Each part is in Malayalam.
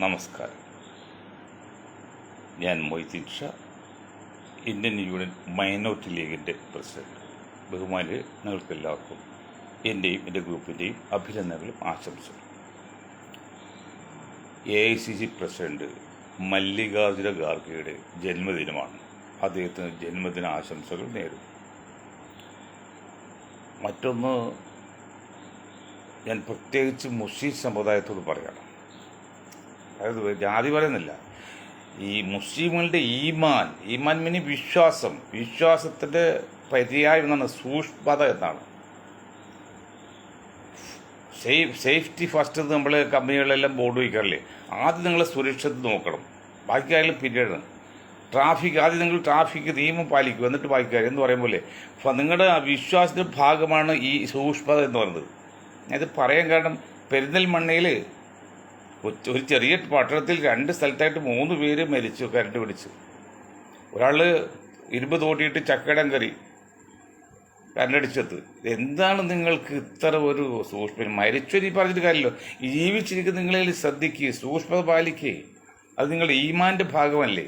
നമസ്കാരം. ഞാൻ Moideen Shah, Indian union minority ലീഗിൻ്റെ പ്രസിഡന്റ്. ബഹുമാനിയെ നിങ്ങൾക്കെല്ലാവർക്കും എൻ്റെയും എൻ്റെ ഗ്രൂപ്പിൻ്റെയും അഭിനന്ദനങ്ങളും ആശംസകളും. AICC പ്രസിഡന്റ് മല്ലികാർജുന ഖാർഗെയുടെ ജന്മദിനമാണ്. അദ്ദേഹത്തിന് ജന്മദിന ആശംസകൾ നേരുന്നു. മറ്റൊന്ന്, ഞാൻ പ്രത്യേകിച്ച് മുസ്ലിം സമുദായത്തോട് പറയണം. അതായത് ജാതി പറയുന്നില്ല, ഈ മുസ്ലിമുകളുടെ ഈമാൻ മീനി വിശ്വാസത്തിൻ്റെ പര്യായം എന്നാണ്, സൂക്ഷ്മത എന്നാണ്. സേഫ്റ്റി ഫസ്റ്റ് എന്ന് നമ്മൾ കമ്പനികളിലെല്ലാം ബോർഡ് വയ്ക്കാറില്ലേ, ആദ്യം നിങ്ങൾ സുരക്ഷിതം നോക്കണം, ബാക്കി കാര്യം പിന്നീട്. ആദ്യം നിങ്ങൾ ട്രാഫിക് നിയമം പാലിക്കുക, എന്നിട്ട് ബാക്കി കാര്യം എന്ന് പറയുമ്പോൾ നിങ്ങളുടെ വിശ്വാസത്തിൻ്റെ ഭാഗമാണ് ഈ സൂക്ഷ്മത എന്ന് പറയുന്നത്. ഇത് പറയാൻ കാരണം, പെരിന്തൽമണ്ണയിൽ ഒരു ചെറിയ പട്ടണത്തിൽ 2 സ്ഥലത്തായിട്ട് 3 പേര് മരിച്ചു, കരണ്ട് പിടിച്ചു. ഒരാൾ ഇരുമ്പ് തോട്ടിയിട്ട് ചക്കടം കറി കരണ്ടടിച്ചത്. എന്താണ് നിങ്ങൾക്ക് ഇത്ര ഒരു സൂക്ഷ്മം? മരിച്ചൊരു പറഞ്ഞിട്ട് കാര്യമല്ലോ, ജീവിച്ചിരിക്കുന്ന നിങ്ങളിൽ ശ്രദ്ധിക്കുക, സൂക്ഷ്മത പാലിക്കുക. അത് നിങ്ങളുടെ ഈമാൻ്റെ ഭാഗമല്ലേ.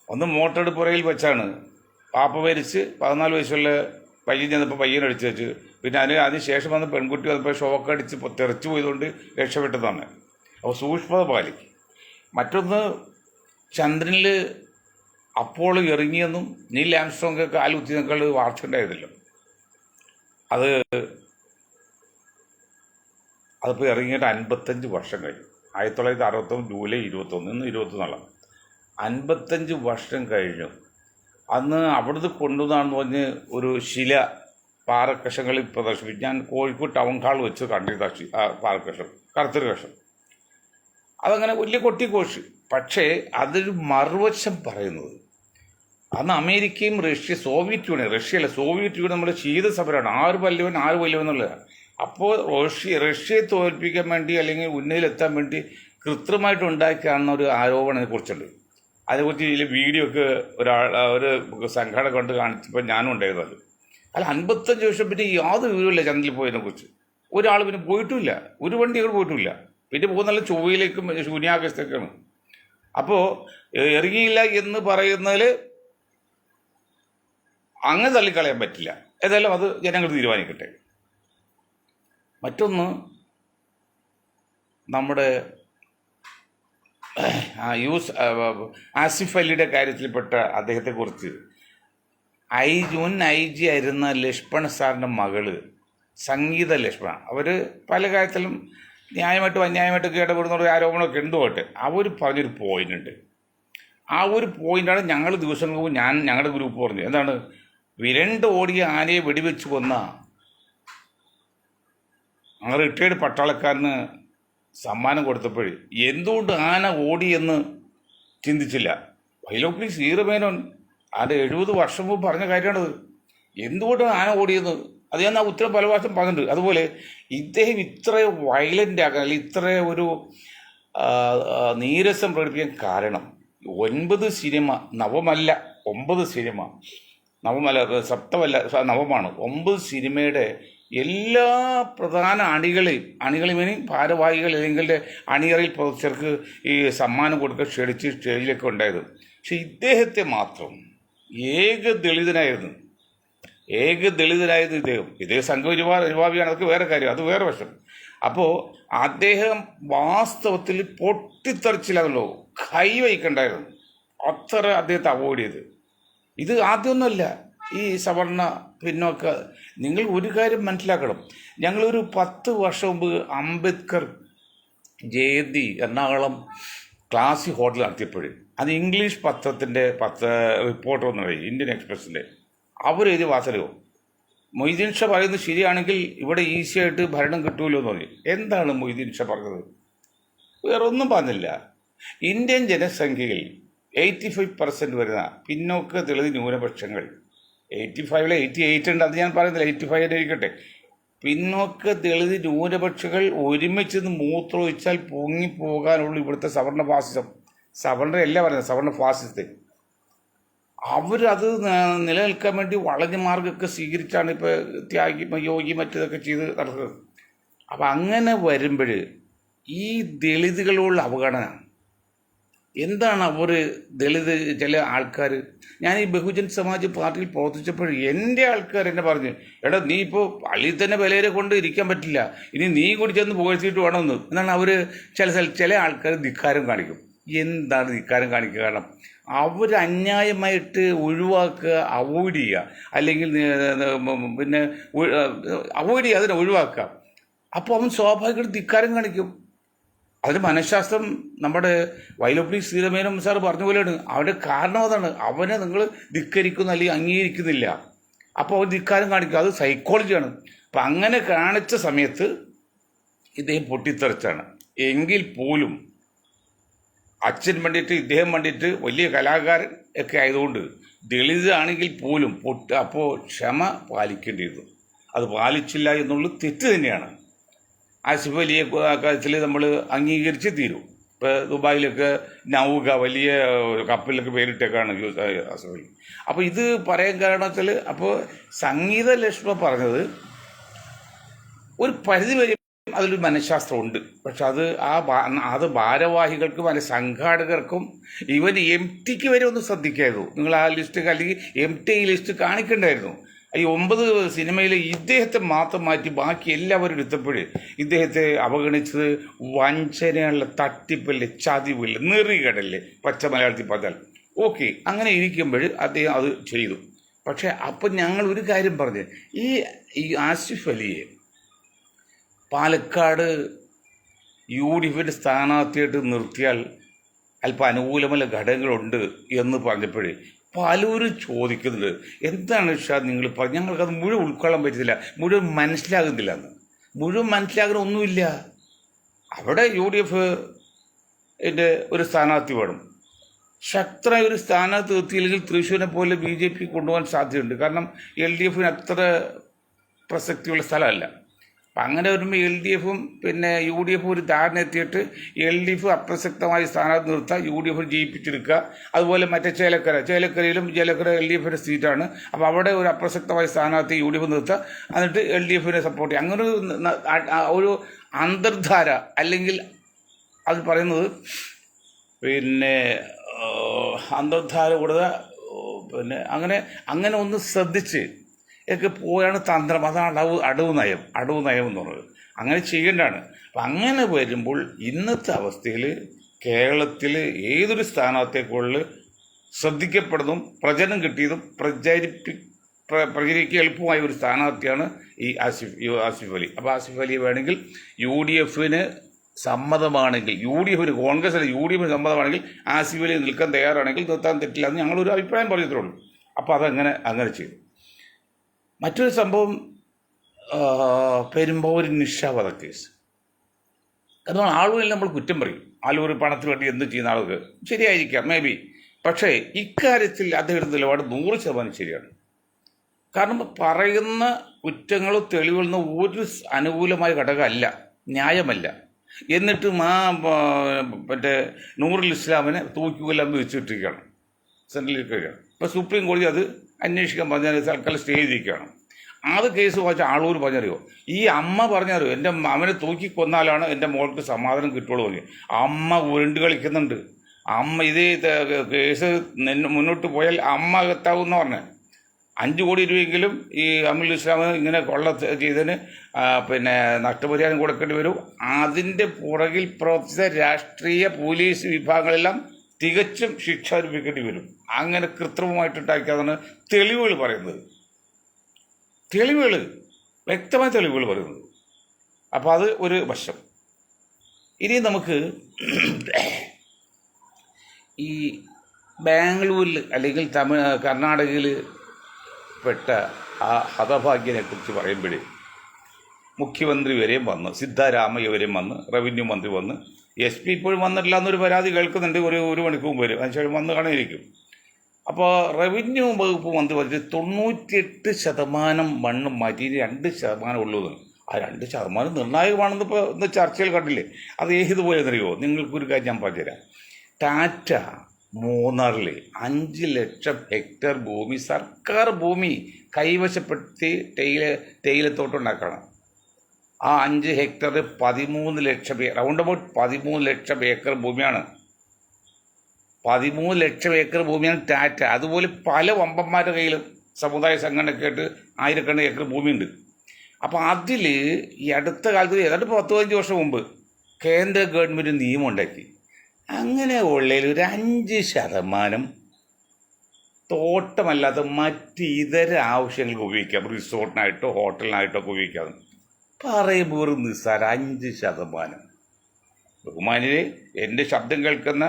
ഒന്ന് മോട്ടോർ പുറയിൽ വെച്ചാണ് പാപ്പ മരിച്ച് 14 വയസ്സുള്ള പയ്യൻ ചെന്നപ്പോൾ പയ്യനടിച്ച് വെച്ച്, പിന്നെ അതിന് ശേഷം വന്ന് പെൺകുട്ടി വന്നപ്പോൾ ഷോക്കടിച്ച് തെറിച്ചു പോയതുകൊണ്ട് രക്ഷപ്പെട്ടതാണ്. അപ്പോൾ സൂക്ഷ്മത പാലിക്കും. മറ്റൊന്ന്, ചന്ദ്രനിൽ അപ്പോളോ ഇറങ്ങിയെന്നും നീൽ ആംസ്ട്രോങ് കാലുകുത്തിയേക്കാൾ വാർത്ത ഉണ്ടായിരുന്നല്ലോ. അതിപ്പോൾ ഇറങ്ങിയിട്ട് 55 വർഷം കഴിഞ്ഞു. 1961 ജൂലൈ 21, ഇന്ന് 21. 55 വർഷം കഴിഞ്ഞു. അന്ന് അവിടുന്ന് കൊണ്ടുവന്നാണെന്ന് പറഞ്ഞ് ഒരു ശില പാറക്കഷങ്ങളിൽ പ്രദർശിപ്പിച്ചു. ഞാൻ കോഴിക്കോട് ടൗൺ ഹാൾ വെച്ച് കണ്ടിട്ട് പാറക്കഷം, കറുത്തൊരു കഷം. അതങ്ങനെ വലിയ കൊട്ടിക്കോഷ്. പക്ഷേ അതൊരു മറുവശം പറയുന്നത്, അന്ന് അമേരിക്കയും സോവിയറ്റ് യൂണിയൻ നമ്മുടെ ശീതസമരമാണ്. 6 വല്ലവൻ 6 വല്ലവൻ എന്നുള്ളതാണ്. അപ്പോൾ റഷ്യയെ തോൽപ്പിക്കാൻ വേണ്ടി അല്ലെങ്കിൽ ഉന്നതിയിലെത്താൻ വേണ്ടി കൃത്രിമമായിട്ട് ഉണ്ടാക്കിയാണെന്ന ഒരു ആരോപണം അതിനെക്കുറിച്ചുണ്ട്. അതേക്കുറിച്ച് ഇതിൽ വീഡിയോ ഒക്കെ ഒരു സംഘടന കൊണ്ട് കാണിച്ചപ്പോൾ ഞാനും ഉണ്ടായിരുന്നത്. അല്ല, 55 വർഷം പിന്നെ യാതൊരു വിവരമില്ല ചന്ദ്രനിൽ പോയതിനെ കുറിച്ച്. ഒരാൾ പിന്നെ പോയിട്ടുമില്ല, ഒരു വണ്ടി അങ്ങോട്ട് പോയിട്ടുമില്ല. പിന്നെ പോകുന്ന ചൊവ്വയിലേക്കും ശൂന്യാകാശത്തേക്കാണ്. അപ്പോൾ ഇറങ്ങിയില്ല എന്ന് പറയുന്നതിൽ അങ്ങനെ തള്ളിക്കളയാൻ പറ്റില്ല. ഏതായാലും അത് ജനങ്ങൾ തീരുമാനിക്കട്ടെ. മറ്റൊന്ന്, നമ്മുടെ ആസിഫ് അലിയുടെ കാര്യത്തിൽപ്പെട്ട അദ്ദേഹത്തെക്കുറിച്ച് മുൻ IG ആയിരുന്ന ലക്ഷ്മൺ സാറിൻ്റെ മകള് സംഗീത ലക്ഷ്മണ, അവർ പല കാര്യത്തിലും ന്യായമായിട്ടും അന്യായമായിട്ടൊക്കെ ഇടപെടുന്ന ഒരു ആരോപണമൊക്കെ ഉണ്ട്. പോട്ടെ, അവർ പറഞ്ഞൊരു പോയിന്റ് ഉണ്ട്. ആ ഒരു പോയിന്റാണ് ഞങ്ങൾ ദിവസങ്ങൾക്ക് മുമ്പ് ഞങ്ങളുടെ ഗ്രൂപ്പ് പറഞ്ഞു. എന്താണ്? വിരണ്ട് ഓടിയ ആനയെ വെടിവെച്ച് കൊന്ന റിട്ടയർഡ് പട്ടാളക്കാരന് സമ്മാനം കൊടുത്തപ്പോൾ എന്തുകൊണ്ട് ആന ഓടിയെന്ന് ചിന്തിച്ചില്ല. വൈലോപ്പിള്ളി ശ്രീറമേനോൻ 70 വർഷം മുമ്പ് പറഞ്ഞ കാര്യമാണത്. എന്തുകൊണ്ട് ആന ഓടിയെന്ന് അത് ഞാൻ ആ ഉത്തരം പല പ്രാവശ്യം പറഞ്ഞിട്ടുണ്ട്. അതുപോലെ ഇദ്ദേഹം ഇത്ര വയലൻ്റ് ആകാൻ, അല്ലെങ്കിൽ ഇത്ര ഒരു നീരസം പ്രകടിപ്പിക്കാൻ കാരണം 9 സിനിമ, 9 സിനിമ, നവമാണ് 9 സിനിമയുടെ എല്ലാ പ്രധാന അണികളെയും ഭാരവാഹികൾ അല്ലെങ്കിൽ അണിയറയിൽ പ്രവർത്തകർക്ക് ഈ സമ്മാനം കൊടുക്കാൻ ക്ഷണിച്ച് സ്റ്റേജിലൊക്കെ ഉണ്ടായത്. പക്ഷെ ഇദ്ദേഹത്തെ മാത്രം ഏക ദളിതനായത് ഇദ്ദേഹം സംഘപരിവാറിയാണ്. അതൊക്കെ വേറെ കാര്യം, അത് വേറെ വശം. അപ്പോൾ അദ്ദേഹം വാസ്തവത്തിൽ പൊട്ടിത്തെറിച്ചില്ലാണല്ലോ, കൈവയ്ക്കണ്ടായിരുന്നു. അത്ര അദ്ദേഹത്തെ അവോയ്ഡ് ചെയ്ത്. ഇത് ആദ്യമൊന്നുമല്ല ഈ സവർണ പിന്നോക്ക. നിങ്ങൾ ഒരു കാര്യം മനസ്സിലാക്കണം, ഞങ്ങളൊരു 10 വർഷം മുമ്പ് അംബേദ്കർ ജയന്തി എറണാകുളം ക്ലാസിക് ഹോട്ടൽ നടത്തിയപ്പോഴും അത് ഇംഗ്ലീഷ് പത്രത്തിൻ്റെ റിപ്പോർട്ടർ എന്ന് പറയും, ഇന്ത്യൻ എക്സ്പ്രസിൻ്റെ, അവരെഴുതിയ വാസനയോ മൊയ്തീൻ ഷാ പറയുന്നത് ശരിയാണെങ്കിൽ ഇവിടെ ഈസിയായിട്ട് ഭരണം കിട്ടുമല്ലോ എന്ന് പറയും. എന്താണ് മൊയ്തീൻ ഷാ പറഞ്ഞത്? വേറെ ഒന്നും പറഞ്ഞില്ല. ഇന്ത്യൻ ജനസംഖ്യയിൽ 85% വരുന്ന പിന്നോക്ക ദളിത് ന്യൂനപക്ഷങ്ങൾ, 85 88 ഉണ്ട്, അത് ഞാൻ പറയുന്നില്ല, 85 ഇരിക്കട്ടെ. പിന്നോക്ക ദളിത് ന്യൂനപക്ഷങ്ങൾ ഒരുമിച്ച് മൂത്രമൊഴിച്ചാൽ പൊങ്ങിപ്പോകാനുള്ള ഇവിടുത്തെ സവർണ ഫാസിസം, സവർണരല്ല പറയുന്നത്, സവർണ ഫാസിസത്തെ, അവരത് നിലനിൽക്കാൻ വേണ്ടി വളഞ്ഞ മാർഗമൊക്കെ സ്വീകരിച്ചാണ് ഇപ്പോൾ യോഗി മറ്റതൊക്കെ ചെയ്ത് നടക്കുന്നത്. അപ്പം അങ്ങനെ വരുമ്പോൾ ഈ ദളിതുകളുള്ള അവഗണന എന്താണ്? അവർ ദളിത് ചില ആൾക്കാർ, ഞാൻ ഈ ബഹുജൻ സമാജ് പാർട്ടിയിൽ പ്രവർത്തിച്ചപ്പോൾ എൻ്റെ ആൾക്കാർ എന്നെ പറഞ്ഞു, എടാ നീ ഇപ്പോൾ പള്ളിയിൽ തന്നെ വിലയെ കൊണ്ട് ഇരിക്കാൻ പറ്റില്ല, ഇനി നീ കൂടി ചെന്ന് പുകഴ്ത്തിയിട്ട് വേണമെന്ന് എന്നാണ് അവർ ചില ആൾക്കാർ ധിക്കാരം കാണിക്കും. എന്താണ് ധിക്കാരം കാണിക്കുക? കാരണം അവർ അന്യായമായിട്ട് ഒഴിവാക്കുക, അവോയ്ഡ് ചെയ്യുക, അല്ലെങ്കിൽ പിന്നെ അവോയ്ഡ് ചെയ്യുക, അതിനെ ഒഴിവാക്കുക. അപ്പോൾ അവൻ സ്വാഭാവികമായിട്ട് ധിക്കാരം കാണിക്കും. അതിന് മനഃശാസ്ത്രം നമ്മുടെ വൈലോപ്പിള്ളി ശ്രീരമേനും സാർ പറഞ്ഞ പോലെയാണ്. അവൻ്റെ കാരണം അതാണ്, അവനെ നിങ്ങൾ ധിക്കരിക്കുന്നു അല്ലെങ്കിൽ അംഗീകരിക്കുന്നില്ല, അപ്പോൾ അവൻ ധിക്കാരം കാണിക്കും. അത് സൈക്കോളജിയാണ്. അപ്പം അങ്ങനെ കാണിച്ച സമയത്ത് ഇദ്ദേഹം പൊട്ടിത്തെറിച്ചാണ്. എങ്കിൽ പോലും അച്ഛൻ വേണ്ടിയിട്ട് ഇദ്ദേഹം വേണ്ടിയിട്ട് വലിയ കലാകാരൻ ഒക്കെ ആയതുകൊണ്ട് ദളിതാണെങ്കിൽ പോലും അപ്പോൾ ക്ഷമ പാലിക്കേണ്ടിയിരുന്നു. അത് പാലിച്ചില്ല എന്നുള്ളത് തെറ്റ് തന്നെയാണ്. ആസിഫ് അലിയെ കാര്യത്തിൽ നമ്മൾ അംഗീകരിച്ച് തീരും. ഇപ്പോൾ ദുബായിലൊക്കെ നൗക വലിയ കപ്പലിലൊക്കെ പേരിട്ടേക്കാണ് ആസിഫ് അലി. അപ്പോൾ ഇത് പറയാൻ കാരണം വെച്ചാൽ, അപ്പോൾ സംഗീത ലക്ഷ്മ പറഞ്ഞത് ഒരു പരിധി വരെ അതിലൊരു മനഃശാസ്ത്രമുണ്ട്. പക്ഷെ അത് ഭാരവാഹികൾക്കും അതിൻ്റെ സംഘാടകർക്കും ഇവൻ MTക്ക് വരെ ഒന്ന് ശ്രദ്ധിക്കായിരുന്നു. നിങ്ങൾ ആ ലിസ്റ്റ് അല്ലെങ്കിൽ MT ലിസ്റ്റ് കാണിക്കണ്ടായിരുന്നു. ഈ 9 സിനിമയിൽ ഇദ്ദേഹത്തെ മാത്രം മാറ്റി ബാക്കി എല്ലാവരും എടുത്തപ്പോൾ ഇദ്ദേഹത്തെ അവഗണിച്ചത് വഞ്ചനയുള്ള തട്ടിപ്പല്ലേ, ചതിവില്ല, നെറികടല്ലേ, പച്ച മലയാളത്തിൽ പറഞ്ഞാൽ. ഓക്കെ, അങ്ങനെ ഇരിക്കുമ്പോൾ അദ്ദേഹം അത് ചെയ്തു. പക്ഷെ അപ്പം ഞങ്ങൾ ഒരു കാര്യം പറഞ്ഞു, ഈ ആസിഫ് അലിയെ പാലക്കാട് UDFിൻ്റെ സ്ഥാനാർത്ഥിയായിട്ട് നിർത്തിയാൽ അല്പം അനുകൂലമായ ഘടകങ്ങളുണ്ട് എന്ന് പറഞ്ഞപ്പോഴേ പലരും ചോദിക്കുന്നുണ്ട്, എന്താണ് ഷാദ് നിങ്ങൾ പറഞ്ഞു? ഞങ്ങൾക്കത് മുഴുവൻ ഉൾക്കൊള്ളാൻ പറ്റുന്നില്ല, മുഴുവൻ മനസ്സിലാകുന്നില്ല എന്ന്. മുഴുവൻ മനസ്സിലാകുന്ന ഒന്നുമില്ല. അവിടെ UDFിൻ്റെ ഒരു സ്ഥാനാർത്ഥി വേണം. ശക്തമായ ഒരു സ്ഥാനാർത്ഥി നിർത്തിയില്ലെങ്കിൽ തൃശ്ശൂരിനെ പോലെ BJP കൊണ്ടുപോകാൻ സാധ്യതയുണ്ട്. കാരണം LDFിന് അത്ര പ്രസക്തിയുള്ള സ്ഥലമല്ല. അപ്പം അങ്ങനെ വരുമ്പോൾ LDFും പിന്നെ UDFും ഒരു ധാരണ എത്തിയിട്ട് LDF അപ്രസക്തമായ സ്ഥാനത്ത് നിർത്തുക, UDF ജയിപ്പിച്ചെടുക്കുക. അതുപോലെ മറ്റേ ചേലക്കരയിലും LDFിൻ്റെ സീറ്റാണ്. അപ്പോൾ അവിടെ ഒരു അപ്രസക്തമായ സ്ഥാനാർത്ഥി UDF നിർത്തുക, എന്നിട്ട് LDFിനെ സപ്പോർട്ട് ചെയ്യുക. അങ്ങനെ ഒരു അന്തർധാര, അല്ലെങ്കിൽ അത് പറയുന്നത് പിന്നെ അന്തർധാര കൂടാതെ പിന്നെ അങ്ങനെ ഒന്ന് ശ്രദ്ധിച്ച് ഒക്കെ പോയാണ് തന്ത്രം. അതാണ് അടവ് നയം എന്ന് പറയുന്നത്. അങ്ങനെ ചെയ്യേണ്ടതാണ്. അപ്പം അങ്ങനെ വരുമ്പോൾ ഇന്നത്തെ അവസ്ഥയിൽ കേരളത്തിൽ ഏതൊരു സ്ഥാനാർത്ഥിയെക്കുള്ളിൽ ശ്രദ്ധിക്കപ്പെടുന്നതും പ്രചരണം കിട്ടിയതും പ്രചരിക്കാൻ എളുപ്പമായ ഒരു സ്ഥാനാർത്ഥിയാണ് ഈ ആസിഫ് അലി. അപ്പോൾ ആസിഫ് അലി വേണമെങ്കിൽ UDFിന് സമ്മതമാണെങ്കിൽ, കോൺഗ്രസ് അല്ല UDFിന് സമ്മതമാണെങ്കിൽ ആസിഫ് അലി നിൽക്കാൻ തയ്യാറാണെങ്കിൽ നിർത്താൻ തെറ്റില്ല എന്ന് ഞങ്ങളൊരു അഭിപ്രായം പറഞ്ഞിട്ടുള്ളൂ. അപ്പോൾ അങ്ങനെ ചെയ്തു. മറ്റൊരു സംഭവം, പെരുമ്പാവൂർ നിഷ വധക്കേസ്. അതുകൊണ്ട് ആളുകളിൽ നമ്മൾ കുറ്റം പറയും, ആളൂർ പണത്തിന് വേണ്ടി എന്ത് ചെയ്യുന്ന ആളുകൾ ശരിയായിരിക്കാം, മേ ബി. പക്ഷേ ഇക്കാര്യത്തിൽ അദ്ദേഹത്തിൻ്റെ നിലപാട് 100% ശരിയാണ്. കാരണം പറയുന്ന കുറ്റങ്ങളോ തെളിവുകളോ ഒരു അനുകൂലമായ ഘടകമല്ല, ന്യായമല്ല. എന്നിട്ടും മറ്റേ നൂറുൽ ഇസ്ലാമിനെ തൂക്കിക്കൊല്ലാൻ വെച്ചിട്ടിരിക്കുകയാണ്, സെൻട്രലിരിക്കുകയാണ്. ഇപ്പോൾ സുപ്രീം കോടതി അത് അന്വേഷിക്കാൻ പറഞ്ഞാൽ തൽക്കാലം സ്റ്റേ ചെയ്തിരിക്കുകയാണ്. അത് കേസ് വായിച്ച ആളൂർ പറഞ്ഞറിയോ, ഈ അമ്മ പറഞ്ഞറിയോ, എൻ്റെ അവനെ തൂക്കി കൊന്നാലാണ് എൻ്റെ മോൾക്ക് സമാധാനം കിട്ടുള്ളൂ പറഞ്ഞു. അമ്മ ഉരുണ്ട് കളിക്കുന്നുണ്ട്. അമ്മ ഇതേ കേസ് മുന്നോട്ട് പോയാൽ അമ്മ എത്താവുന്ന പറഞ്ഞത് 5 കോടി രൂപയെങ്കിലും ഈ അമീൽ ഇസ്ലാം ഇങ്ങനെ കൊള്ള ചെയ്തതിന് പിന്നെ നഷ്ടപരിഹാരം കൊടുക്കേണ്ടി വരും. അതിൻ്റെ പുറകിൽ പ്രവർത്തിച്ച രാഷ്ട്രീയ പോലീസ് വിഭാഗങ്ങളെല്ലാം തികച്ചും ശിക്ഷ അനുഭവിക്കേണ്ടി വരും. അങ്ങനെ കൃത്രിമമായിട്ടുണ്ടാക്കിയതാണ് തെളിവുകൾ പറയുന്നത്, വ്യക്തമായ തെളിവുകൾ പറയുന്നത്. അപ്പോൾ അത് ഒരു വശം. ഇനി നമുക്ക് ഈ ബാംഗ്ലൂരിൽ അല്ലെങ്കിൽ കർണാടകയിൽ പെട്ട ആ ഹതഭാഗ്യനെ കുറിച്ച് പറയുമ്പോഴേ മുഖ്യമന്ത്രി വരെയും വന്ന്, സിദ്ധാരാമയ്യ വരെയും വന്ന്, റവന്യൂ മന്ത്രി വന്ന്, SP ഇപ്പോഴും വന്നിട്ടില്ല എന്നൊരു പരാതി കേൾക്കുന്നുണ്ട്. ഒരു മണിക്കൂർ മുമ്പ് വരും, അതിനുശേഷം വന്ന് കാണിയിരിക്കും. അപ്പോൾ റവന്യൂ വകുപ്പ് മന്ത്രി പറഞ്ഞ് 98% മണ്ണ് മാറ്റി 2% ഉള്ളത്. ആ 2% നിർണായകമാണെന്ന് ഇന്ന് ചർച്ചയിൽ കണ്ടില്ലേ. അത് ഏതുപോലെന്നറിയോ? നിങ്ങൾക്കൊരു കാര്യം ഞാൻ പറഞ്ഞുതരാം. ടാറ്റ മൂന്നാറിൽ 5 ലക്ഷം ഹെക്ടർ ഭൂമി, സർക്കാർ ഭൂമി കൈവശപ്പെടുത്തി തേയിലത്തോട്ടം ഉണ്ടാക്കണം. ആ 5 ഹെക്ടറിൽ 13 ലക്ഷം റൗണ്ട് അബൌട്ട് 13 ലക്ഷം ഏക്കർ ഭൂമിയാണ്. 13 ലക്ഷം ഏക്കർ ഭൂമിയാണ് ടാറ്റ. അതുപോലെ പല വമ്പന്മാരുടെ കയ്യിലും സമുദായ സംഘടനയൊക്കെ ആയിട്ട് ആയിരക്കണക്കിന് ഏക്കർ ഭൂമിയുണ്ട്. അപ്പോൾ അതിൽ ഈ അടുത്ത കാലത്ത് ഏതാണ്ട് 10-15 വർഷം മുമ്പ് കേന്ദ്ര ഗവൺമെൻറ് നിയമം ഉണ്ടാക്കി. അങ്ങനെ ഉള്ളതിൽ ഒരു 5% തോട്ടമല്ലാതെ മറ്റ് ഇതര ആവശ്യങ്ങൾക്ക് ഉപയോഗിക്കാം. റിസോർട്ടിനായിട്ടോ ഹോട്ടലിനായിട്ടോ ഒക്കെ ഉപയോഗിക്കാം. പറയുമ്പോൾ ഒരു നിസ്സാരം 5%. ബഹുമാനിയെ, എൻ്റെ ശബ്ദം കേൾക്കുന്ന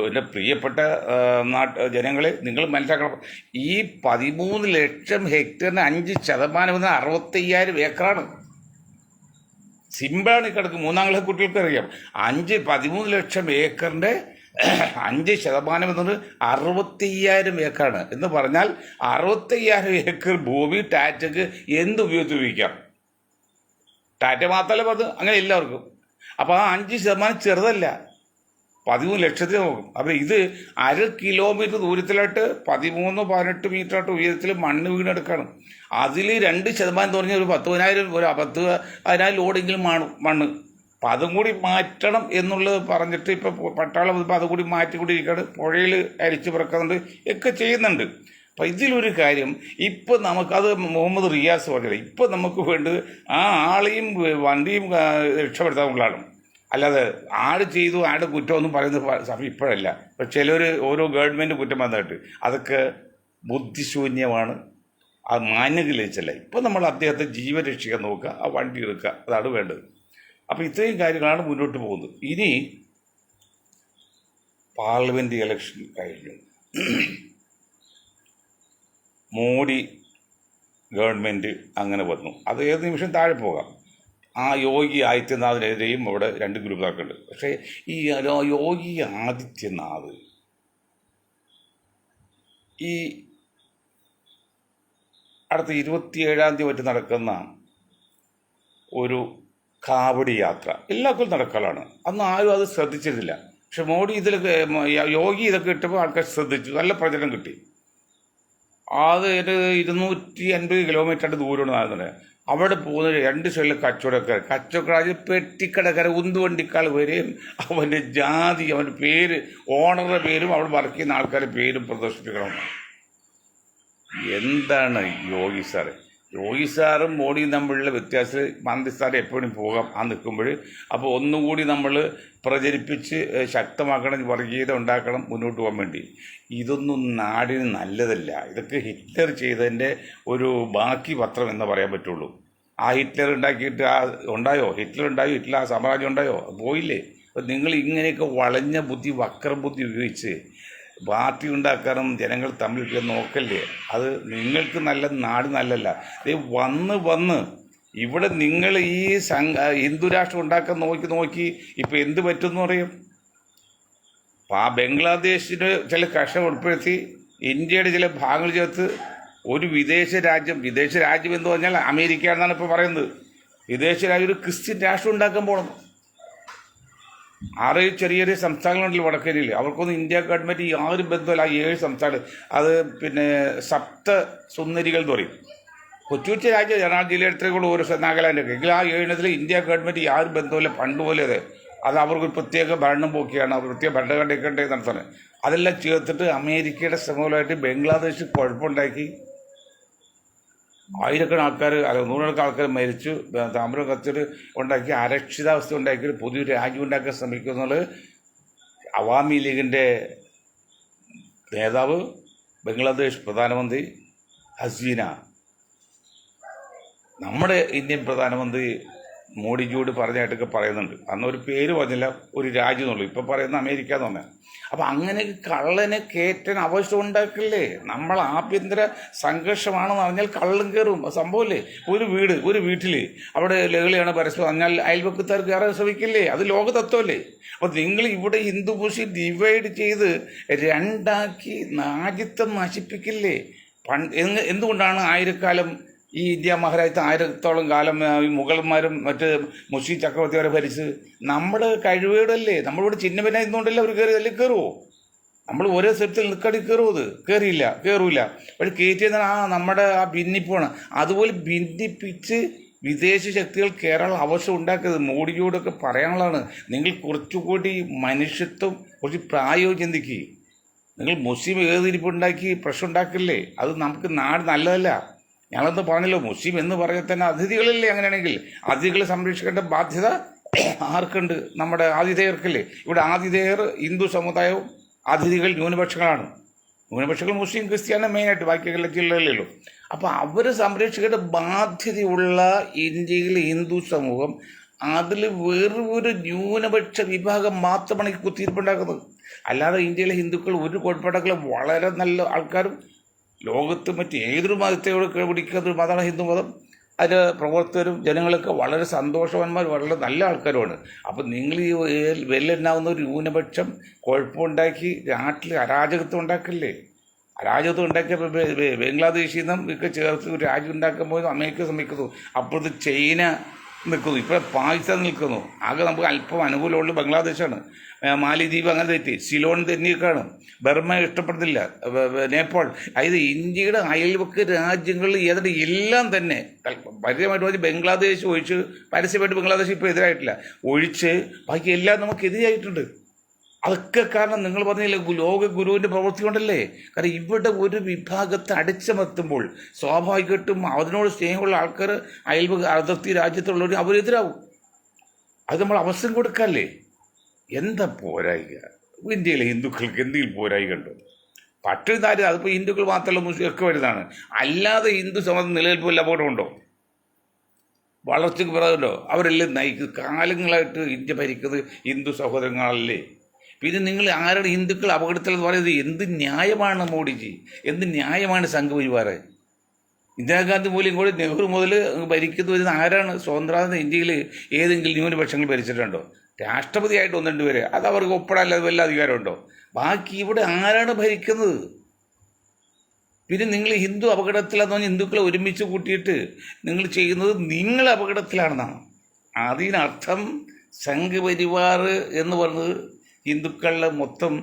എൻ്റെ പ്രിയപ്പെട്ട ജനങ്ങളെ, നിങ്ങൾ മനസ്സിലാക്കണം, ഈ 13 ലക്ഷം ഹെക്ടറിന് 5% എന്ന 65,000 ഏക്കറാണ്. സിമ്പിളാണ് ഈ കിടക്ക്. മൂന്നാം ക്ലാസ് കുട്ടികൾക്ക് അറിയാം. 13 ലക്ഷം ഏക്കറിൻ്റെ 5% എന്നത് 65,000 ഏക്കറാണ്. എന്ന് പറഞ്ഞാൽ 65,000 ഏക്കർ ഭൂമി ടാറ്റയ്ക്ക് എന്തുപയോഗിച്ച് ഉപയോഗിക്കാം. ടാറ്റ മാത്രമല്ല പറഞ്ഞത്, അങ്ങനെ എല്ലാവർക്കും. അപ്പോൾ ആ 5% ചെറുതല്ല, 13 ലക്ഷത്തിന് നോക്കും. അപ്പോൾ ഇത് 1/2 കിലോമീറ്റർ ദൂരത്തിലായിട്ട് 13-18 മീറ്ററായിട്ട് ഉയരത്തിൽ മണ്ണ് വീണെടുക്കുകയാണ്. അതിൽ 2% എന്ന് പറഞ്ഞാൽ ഒരു 10,000 ലോഡെങ്കിലും മണ്ണ്. അപ്പം അതും കൂടി മാറ്റണം എന്നുള്ളത് പറഞ്ഞിട്ട് ഇപ്പോൾ പട്ടാളം ഇപ്പോൾ അതും കൂടി മാറ്റിക്കൊണ്ടിരിക്കുകയാണ്. പുഴയിൽ അരിച്ചു പിറക്കുന്നുണ്ട്, ഒക്കെ ചെയ്യുന്നുണ്ട്. അപ്പം ഇതിലൊരു കാര്യം, ഇപ്പം നമുക്കത് മുഹമ്മദ് റിയാസ് പറഞ്ഞത്, ഇപ്പം നമുക്ക് വേണ്ടത് ആ ആളെയും വണ്ടിയും രക്ഷപ്പെടുത്താനുള്ളതാണ്. അല്ലാതെ ആട് ചെയ്തു ആട് കുറ്റമൊന്നും പറയുന്നത് സമയം ഇപ്പോഴല്ല. ഇപ്പം ചിലർ ഓരോ ഗവൺമെൻറ് കുറ്റം വന്നിട്ട് അതൊക്കെ ബുദ്ധിശൂന്യമാണ്, അത് മാന്യതയിലേച്ചല്ല. ഇപ്പം നമ്മൾ അദ്ദേഹത്തെ ജീവൻ രക്ഷിക്കാൻ നോക്കുക, ആ വണ്ടി എടുക്കുക, അതാണ് വേണ്ടത്. അപ്പം ഇത്രയും കാര്യങ്ങളാണ് മുന്നോട്ട് പോകുന്നത്. ഇനി പാർലമെൻറ്റ് ഇലക്ഷൻ കഴിഞ്ഞു, മോഡി ഗവൺമെൻറ് അങ്ങനെ വന്നു. അത് ഏത് നിമിഷം താഴെ പോകാം. ആ യോഗി ആദിത്യനാഥിനെതിരെയും അവിടെ 2 ഗ്രൂപ്പുകാർക്കുണ്ട്. പക്ഷേ ഈ യോഗി ആദിത്യനാഥ് ഈ അടുത്ത 27-ാം തീയതി വരെ നടക്കുന്ന ഒരു കാവടി യാത്ര എല്ലാവർക്കും നടക്കലാണ്. അന്ന് ആരും അത് ശ്രദ്ധിച്ചിരുന്നില്ല. പക്ഷെ മോഡി യോഗി ഇതൊക്കെ ഇട്ടപ്പോൾ ആൾക്കാർ ശ്രദ്ധിച്ചു, നല്ല പ്രചരണം കിട്ടി. അത് 250 കിലോമീറ്ററിൻ്റെ ദൂരമാണ് നടന്നത്. അവിടെ പോകുന്ന 2 സൈഡിലെ കച്ചവടക്കാർ പെട്ടിക്കടക്കാർ ഉന്തുവണ്ടിക്കാൾ വരെയും അവൻ്റെ ജാതി, അവൻ്റെ പേര്, ഓണറുടെ പേരും അവിടെ വർക്ക് ചെയ്യുന്ന ആൾക്കാരുടെ പേരും പ്രദർശിപ്പിക്കണം. എന്താണ് യോഗി സാറും മോഡിയും തമ്മിലുള്ള വ്യത്യാസം? മന്ത്രിസ്ഥാനം എപ്പോഴും പോകാം ആ നിൽക്കുമ്പോൾ. അപ്പോൾ ഒന്നുകൂടി നമ്മൾ പ്രചരിപ്പിച്ച് ശക്തമാക്കണം, വർഗീയത ഉണ്ടാക്കണം, മുന്നോട്ട് പോകാൻ വേണ്ടി. ഇതൊന്നും നാടിന് നല്ലതല്ല. ഇതൊക്കെ ഹിറ്റ്ലർ ചെയ്തതിൻ്റെ ഒരു ബാക്കി പത്രം എന്ന് പറയാൻ പറ്റുള്ളൂ. ആ ഹിറ്റ്ലർ ഉണ്ടാക്കിയിട്ട് ഹിറ്റ്ലർ ആ സാമ്രാജ്യം ഉണ്ടായോ? പോയില്ലേ? അപ്പം നിങ്ങൾ ഇങ്ങനെയൊക്കെ വളഞ്ഞ ബുദ്ധി, വക്രബുദ്ധി ഉപയോഗിച്ച് പാർട്ടി ഉണ്ടാക്കാനും ജനങ്ങൾ തമ്മിൽ നോക്കല്ലേ. അത് നിങ്ങൾക്ക് നാട് നല്ലല്ല. വന്ന് ഇവിടെ നിങ്ങൾ ഈ ഹിന്ദു രാഷ്ട്രം ഉണ്ടാക്കാൻ നോക്കി ഇപ്പം എന്ത് പറ്റുമെന്ന് പറയും. ആ ബംഗ്ലാദേശിന് ചില കർഷകർ ഉൾപ്പെടുത്തി ഇന്ത്യയുടെ ചില ഭാഗങ്ങൾ ചേർത്ത് ഒരു വിദേശ രാജ്യം എന്ന് പറഞ്ഞാൽ അമേരിക്ക എന്നാണ് ഇപ്പോൾ പറയുന്നത്. വിദേശ രാജ്യം ഒരു ക്രിസ്ത്യൻ രാഷ്ട്രം ഉണ്ടാക്കാൻ പോകണം. 6 ചെറിയ സംസ്ഥാനങ്ങളുണ്ടല്ലോ വടക്കേരിയിൽ, അവർക്കൊന്നും ഇന്ത്യ ഗവൺമെൻറ് യാതൊരു ബന്ധമല്ല. ആ 7 സംസ്ഥാനം, അത് സപ്ത സുന്ദരികൾ എന്ന് പറയും. കൊച്ചു രാജ്യം എറണാകുളം ജില്ലയുടെ അടുത്തേക്കുള്ള ഓരോ നാഗാലാൻഡൊക്കെ. എങ്കിൽ ആ 7 ഇന്ത്യ ഗവൺമെൻറ് യാതൊരു ബന്ധമില്ല. പണ്ടുപോലെ അത് അവർക്ക് പ്രത്യേക ഭരണം പോക്കിയാണ്, അവർ പ്രത്യേക ഭരണഘടനയൊക്കെ നടത്തുന്നത്. അതെല്ലാം ചേർത്തിട്ട് അമേരിക്കയുടെ ശ്രമമായിട്ട് ബംഗ്ലാദേശ് കുഴപ്പമുണ്ടാക്കി. ആയിരക്കണക്കിന് ആൾക്കാർ, നൂറുകണക്കിന് ആൾക്കാർ മരിച്ചു, താമ്രം കത്തിട്ട് ഉണ്ടാക്കി, അരക്ഷിതാവസ്ഥ ഉണ്ടാക്കി പുതിയൊരു രാജ്യം ഉണ്ടാക്കാൻ ശ്രമിക്കുന്നുള്ളത് അവാമി ലീഗിൻ്റെ നേതാവ് ബംഗ്ലാദേശ് പ്രധാനമന്ത്രി ഹസീന. നമ്മുടെ ഇന്ത്യൻ പ്രധാനമന്ത്രി മോഡിജിയോട് പറഞ്ഞായിട്ടൊക്കെ പറയുന്നുണ്ട്. അന്നൊരു പേര് പറഞ്ഞില്ല, ഒരു രാജ്യം എന്നുള്ളൂ. ഇപ്പം പറയുന്ന അമേരിക്ക എന്ന് പറഞ്ഞാൽ. അപ്പം അങ്ങനെ കള്ളനെ കയറ്റാൻ ആവശ്യം ഉണ്ടാക്കില്ലേ. നമ്മൾ ആഭ്യന്തര സംഘർഷമാണെന്ന് പറഞ്ഞാൽ കള്ളും കയറും സംഭവമില്ലേ. ഒരു വീട്ടിൽ അവിടെ ലഹളയാണ് പരസ്പരം പറഞ്ഞാൽ അയൽവക്കത്താർ കയറാൻ ശ്രമിക്കില്ലേ. അത് ലോകതത്വമല്ലേ. അപ്പം നിങ്ങൾ ഇവിടെ ഹിന്ദു മുസ്ലിം ഡിവൈഡ് ചെയ്ത് 2ആക്കി രാജ്യത്വം നശിപ്പിക്കില്ലേ. എന്തുകൊണ്ടാണ് ആയിരക്കാലം ഈ ഇന്ത്യ മഹാരാജ്യത്ത് 1000-ഓളം കാലം ഈ മുഗൾമാരും മറ്റ് മുസ്ലിം ചക്രവർത്തിവരെ ഭരിച്ച്? നമ്മുടെ കഴിവേടല്ലേ. നമ്മളിവിടെ ചിഹ്നഭിന്ന ഇന്നുകൊണ്ടല്ലേ അവർ കയറുമോ? നമ്മൾ ഒരേ സ്ഥലത്തിൽ നിൽക്കടി കയറുമോ? കയറൂല. പക്ഷെ കയറ്റിയെന്നാൽ നമ്മുടെ ആ ഭിന്നിപ്പാണ്. അതുപോലെ ഭിന്നിപ്പിച്ച് വിദേശ ശക്തികൾ കേരളം ആവശ്യം ഉണ്ടാക്കരുത്. മോഡിയോടൊക്കെ പറയാനുള്ളതാണ്, നിങ്ങൾ കുറച്ചുകൂടി മനുഷ്യത്വം, കുറച്ച് പ്രായോഗികം ചിന്തിക്കുക. നിങ്ങൾ മുസ്ലിം ഏതിരിപ്പുണ്ടാക്കി പ്രശ്നം ഉണ്ടാക്കില്ലേ, അത് നമുക്ക് നാട് നല്ലതല്ല. ഞങ്ങളെന്ന് പറഞ്ഞല്ലോ, മുസ്ലിം എന്ന് പറഞ്ഞാൽ തന്നെ അതിഥികളില്ലേ. അങ്ങനെയാണെങ്കിൽ അതിഥികളെ സംരക്ഷിക്കേണ്ട ബാധ്യത ആർക്കുണ്ട്? നമ്മുടെ ആതിഥേയർക്കല്ലേ. ഇവിടെ ആതിഥേയർ ഹിന്ദു സമുദായവും അതിഥികൾ ന്യൂനപക്ഷങ്ങളാണ്. ന്യൂനപക്ഷങ്ങൾ മുസ്ലിം ക്രിസ്ത്യാനി മെയിനായിട്ട്, ബാക്കിയൊക്കെ ജില്ലകളിലല്ലോ. അപ്പോൾ അവരെ സംരക്ഷിക്കേണ്ട ബാധ്യതയുള്ള ഇന്ത്യയിലെ ഹിന്ദു സമൂഹം, അതിൽ വേറൊരു ന്യൂനപക്ഷ വിഭാഗം മാത്രമാണ് ഈ കുത്തിയിരിപ്പുണ്ടാക്കുന്നത്. അല്ലാതെ ഇന്ത്യയിലെ ഹിന്ദുക്കൾ ഒരു കുഴപ്പമുണ്ടാക്കില്ല, വളരെ നല്ല ആൾക്കാരും ലോകത്ത് മറ്റേതൊരു മതത്തെയോട് പിടിക്കുന്ന ഒരു മതമാണ് ഹിന്ദു മതം. അതിൻ്റെ പ്രവർത്തകരും ജനങ്ങളൊക്കെ വളരെ സന്തോഷവാന്മാർ, വളരെ നല്ല ആൾക്കാരുമാണ്. അപ്പം നിങ്ങൾ ഈ വെല്ലെണ്ണാവുന്ന ഒരു ന്യൂനപക്ഷം കുഴപ്പമുണ്ടാക്കി നാട്ടിൽ അരാജകത്വം ഉണ്ടാക്കില്ലേ. അരാജകത്വം ഉണ്ടാക്കിയപ്പോൾ ബംഗ്ലാദേശിൽ നിന്നും ഒക്കെ ചേർത്ത് ഒരു രാജ്യം ഉണ്ടാക്കുമ്പോൾ അമേരിക്ക ശ്രമിക്കുന്നു, അപ്പോഴത്തെ ചൈന നിൽക്കുന്നു, ഇപ്പോൾ പാകിസ്ഥാൻ നിൽക്കുന്നു. ആകെ നമുക്ക് അല്പം അനുകൂലമുള്ള ബംഗ്ലാദേശാണ്. മാലിദ്വീപ് അങ്ങനെ തെറ്റി, സിലോൺ തെന്നിയൊക്കെയാണ്. ബർമ ഇഷ്ടപ്പെടുന്നില്ല, നേപ്പാൾ. അതായത് ഇന്ത്യയുടെ അയൽവക്ക് രാജ്യങ്ങളിൽ ഏതാണ്ട് എല്ലാം തന്നെ പരസ്യമായിട്ട് പറഞ്ഞ് ബംഗ്ലാദേശ് ഒഴിച്ച്, പരസ്യമായിട്ട് ബംഗ്ലാദേശ് ഇപ്പോൾ എതിരായിട്ടില്ല ഒഴിച്ച്, ബാക്കി എല്ലാം നമുക്ക് എതിരായിട്ടുണ്ട്. അതൊക്കെ കാരണം നിങ്ങൾ പറഞ്ഞില്ലേ, ലോക ഗുരുവിൻ്റെ പ്രവൃത്തി കൊണ്ടല്ലേ. കാരണം ഇവിടെ ഒരു വിഭാഗത്തെ അടിച്ചമർത്തുമ്പോൾ സ്വാഭാവികമായിട്ടും അതിനോട് സ്നേഹമുള്ള ആൾക്കാർ അയൽവക അതിർത്തി രാജ്യത്തുള്ളവർ അവരെതിരാവും. അത് നമ്മൾ അവസരം കൊടുക്കാല്ലേ. എന്താ പോരായിക? ഇന്ത്യയിലെ ഹിന്ദുക്കൾക്ക് എന്തെങ്കിലും പോരായിക ഉണ്ടോ? പട്ടിണിതാര് അതിപ്പോൾ ഹിന്ദുക്കൾ മാത്രമല്ല, മുസ്ലിം ഒക്കെ വരുന്നതാണ്. അല്ലാതെ ഹിന്ദു സമാജം നിലനിൽപ്പില്ല, അപകടമുണ്ടോ? വളർച്ചയ്ക്ക് പിറകുണ്ടോ? അവരെല്ലാം നയിക്കുന്നത് കാലങ്ങളായിട്ട് ഇന്ത്യ ഭരിക്കുന്നത് ഹിന്ദു സഹോദരങ്ങളല്ലേ. പിന്നെ നിങ്ങൾ ആരുടെ ഹിന്ദുക്കൾ അപകടത്തിലെന്ന് പറയുന്നത് എന്ത് ന്യായമാണ് മോഡിജി? എന്ത് ന്യായമാണ് സംഘപരിവാർ? ഇന്ദിരാഗാന്ധി മൂലം കൂടി നെഹ്റു മുതൽ ഭരിക്കുന്നു വരുന്ന ആരാണ്? സ്വതന്ത്രാധിത്യ ഇന്ത്യയിൽ ഏതെങ്കിലും ന്യൂനപക്ഷങ്ങൾ ഭരിച്ചിട്ടുണ്ടോ? രാഷ്ട്രപതിയായിട്ട് ഒന്ന് രണ്ട് പേര്, അത് അവർക്ക് ഒപ്പിടാല്ലാതെ വല്ല അധികാരമുണ്ടോ? ബാക്കി ഇവിടെ ആരാണ് ഭരിക്കുന്നത്? പിന്നെ നിങ്ങൾ ഹിന്ദു അപകടത്തിലാന്ന് പറഞ്ഞാൽ ഹിന്ദുക്കളെ ഒരുമിച്ച് കൂട്ടിയിട്ട് നിങ്ങൾ ചെയ്യുന്നത് നിങ്ങൾ അപകടത്തിലാണെന്നാണ്. അതിനർത്ഥം സംഘപരിവാർ എന്ന് പറയുന്നത് ഹിന്ദുക്കളുടെ മൊത്തം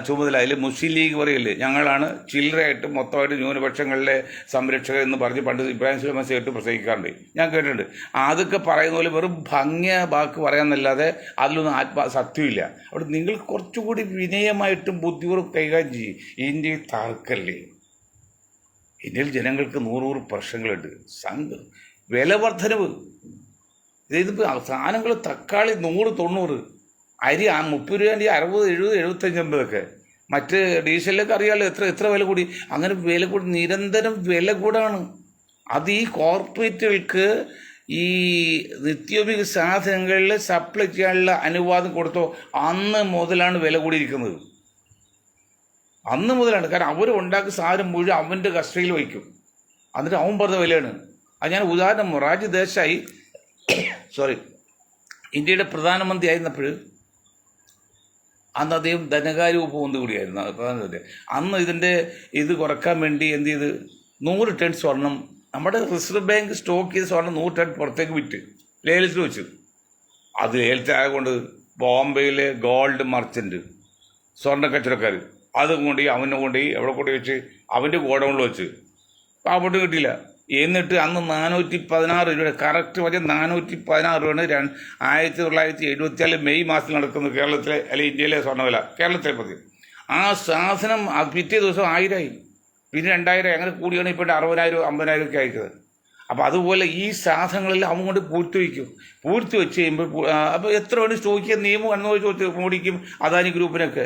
ചുമതല. അതിൽ മുസ്ലിം ലീഗ് പറയില്ലേ, ഞങ്ങളാണ് ചില്ലറയായിട്ട് മൊത്തമായിട്ട് ന്യൂനപക്ഷങ്ങളിലെ സംരക്ഷകർ എന്ന് പറഞ്ഞ് പണ്ട് ഇബ്രാഹിം സുലൈമാൻ സേട്ട് പ്രസംഗിക്കാറുണ്ട്, ഞാൻ കേട്ടിട്ടുണ്ട്. അതൊക്കെ പറയുന്ന പോലെ വെറും ഭംഗിയ വാക്ക് പറയാമെന്നല്ലാതെ അതിലൊന്നും സത്യമില്ല. അവിടെ നിങ്ങൾ കുറച്ചുകൂടി വിനയമായിട്ടും ബുദ്ധിപൂർവ്വം കൈകാര്യം ചെയ്യും. ഇന്ത്യയിൽ താർക്കല്ലേ. ഇന്ത്യയിൽ ജനങ്ങൾക്ക് 100 പ്രശ്നങ്ങളുണ്ട്. വില വർധനവ്, ഇതിപ്പോൾ സാധനങ്ങൾ തക്കാളി 100-90, അരി 30 രൂപ, 60, 70, 75, 80. മറ്റ് ഡീസലിലൊക്കെ അറിയാമല്ലോ എത്ര വില കൂടി. അങ്ങനെ വില കൂടി, നിരന്തരം വില കൂടാണ്. അത് ഈ കോർപ്പറേറ്റുകൾക്ക് ഈ നിത്യോപയോഗ സാധനങ്ങളിൽ സപ്ലൈ ചെയ്യാനുള്ള അനുവാദം കൊടുത്തോ അന്ന് മുതലാണ് വില കൂടിയിരിക്കുന്നത്. അന്ന് മുതലാണ്. കാരണം അവർ ഉണ്ടാക്കുന്ന സാധനം മുഴുവൻ അവൻ്റെ കസ്റ്റഡിയിൽ വയ്ക്കും, എന്നിട്ട് അവൻ പറഞ്ഞ വിലയാണ്. അത് ഞാൻ ഉദാഹരണം, മൊറാർജി ദേശായി ഇന്ത്യയുടെ പ്രധാനമന്ത്രി ആയിരുന്നപ്പോൾ, അന്ന് അദ്ദേഹം ധനകാര്യ വകുപ്പ് മന്ത്രി കൂടിയായിരുന്നു പ്രധാനമന്ത്രി. അന്ന് ഇത് കുറക്കാൻ വേണ്ടി എന്ത് ചെയ്ത് 100 ടൺ സ്വർണം, നമ്മുടെ റിസർവ് ബാങ്ക് സ്റ്റോക്ക് ചെയ്ത് സ്വർണം 100 ടൺ പുറത്തേക്ക് വിറ്റ് ലേലത്തിൽ വെച്ചു. അത് ലേലത്തിലായ കൊണ്ട് ബോംബെയിലെ ഗോൾഡ് മർച്ചൻറ്റ് സ്വർണ്ണ കച്ചവടക്കാർ അത് കൊണ്ടുപോയി എവിടെ കൊണ്ടുപോയി വെച്ച് അവൻ്റെ ഗോഡൗണിൽ വെച്ച് പാവപ്പെട്ട് കിട്ടിയില്ല. എന്നിട്ട് അന്ന് 416 രൂപ, കറക്റ്റ് പറഞ്ഞാൽ 416 രൂപയാണ് 1974 മെയ് മാസത്തിൽ നടക്കുന്നത് കേരളത്തിലെ അല്ലെങ്കിൽ ഇന്ത്യയിലെ സ്വർണ്ണവില. കേരളത്തിലെ പതി ആ സാധനം പിറ്റേ ദിവസം 1000 പിന്നെ 2000, അങ്ങനെ കൂടിയാണ് ഇപ്പോൾ 60,000 50,000 ഒക്കെ അയക്കുന്നത്. അപ്പോൾ അതുപോലെ ഈ സാധനങ്ങളെല്ലാം അവൻ കൊണ്ട് പൂഴ്ത്തി വെച്ച് കഴിയുമ്പോൾ അപ്പോൾ എത്ര വേണ്ടി സ്റ്റോക്ക് ചെയ്യാൻ നിയമം എന്ന് ചോദിച്ചു മോഡിക്കും അദാനി ഗ്രൂപ്പിനൊക്കെ,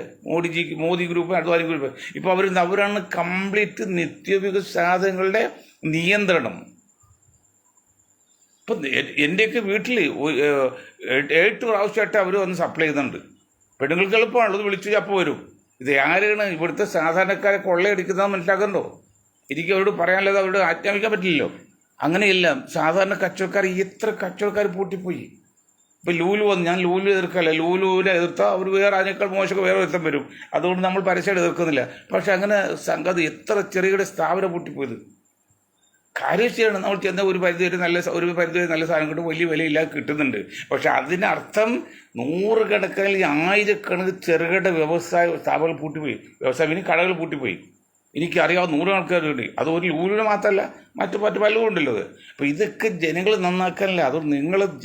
മോദി ഗ്രൂപ്പ് അദ്വാനി ഗ്രൂപ്പ്. ഇപ്പോൾ അവരാണ് കംപ്ലീറ്റ് നിത്യോപയോഗ സാധനങ്ങളുടെ നിയന്ത്രണം. ഇപ്പം എൻ്റെയൊക്കെ വീട്ടിൽ 8 പ്രാവശ്യമായിട്ട് അവർ വന്ന് സപ്ലൈ ചെയ്യുന്നുണ്ട്. പെണ്ണുങ്ങൾക്ക് എളുപ്പമാണുള്ളത്, വിളിച്ചു അപ്പോൾ വരും. ഇത് ആരാണ് ഇവിടുത്തെ സാധാരണക്കാരെ കൊള്ളയടിക്കുന്നതെന്ന് മനസ്സിലാക്കണ്ടോ? എനിക്ക് അവരോട് പറയാനുള്ളത് അവരോട് ആജ്ഞാപിക്കാൻ പറ്റില്ലല്ലോ. അങ്ങനെയല്ല, സാധാരണ കച്ചവടക്കാർ എത്ര കച്ചവടക്കാർ പൂട്ടിപ്പോയി. ഇപ്പം ലൂലു വന്ന്, ഞാൻ ലൂലു എതിർക്കല്ല, ലൂലുവിനെ എതിർത്താൽ അവർ വേറെ അതിനേക്കാൾ മോശമൊക്കെ വേറെ ഒരുത്തം വരും. അതുകൊണ്ട് നമ്മൾ പരസ്യമായിട്ട് എതിർക്കുന്നില്ല. പക്ഷെ അങ്ങനെ സംഗതി എത്ര ചെറുകിട സ്ഥാപനം പൂട്ടിപ്പോയത്. കാര്യമാണ്, നമ്മൾ ചെന്ന ഒരു പരിധി നല്ല സാധനം കൊണ്ട് വലിയ വിലയില്ലാതെ കിട്ടുന്നുണ്ട്. പക്ഷെ അതിനർത്ഥം 100 കണക്കിന് 1000 കണക്ക് ചെറുകിട വ്യവസായ സ്ഥാപനങ്ങൾ പൂട്ടിപ്പോയി, വ്യവസായ കടകൾ പൂട്ടിപ്പോയി. എനിക്കറിയാവുന്ന 100 ആൾക്കാരുണ്ട്. അത് ഒരു ലൂരിന് മാത്രമല്ല, മറ്റു പലതും ഉണ്ടല്ലോ അത്. അപ്പോൾ ഇതൊക്കെ ജനങ്ങൾ നന്നാക്കാനല്ല, അത്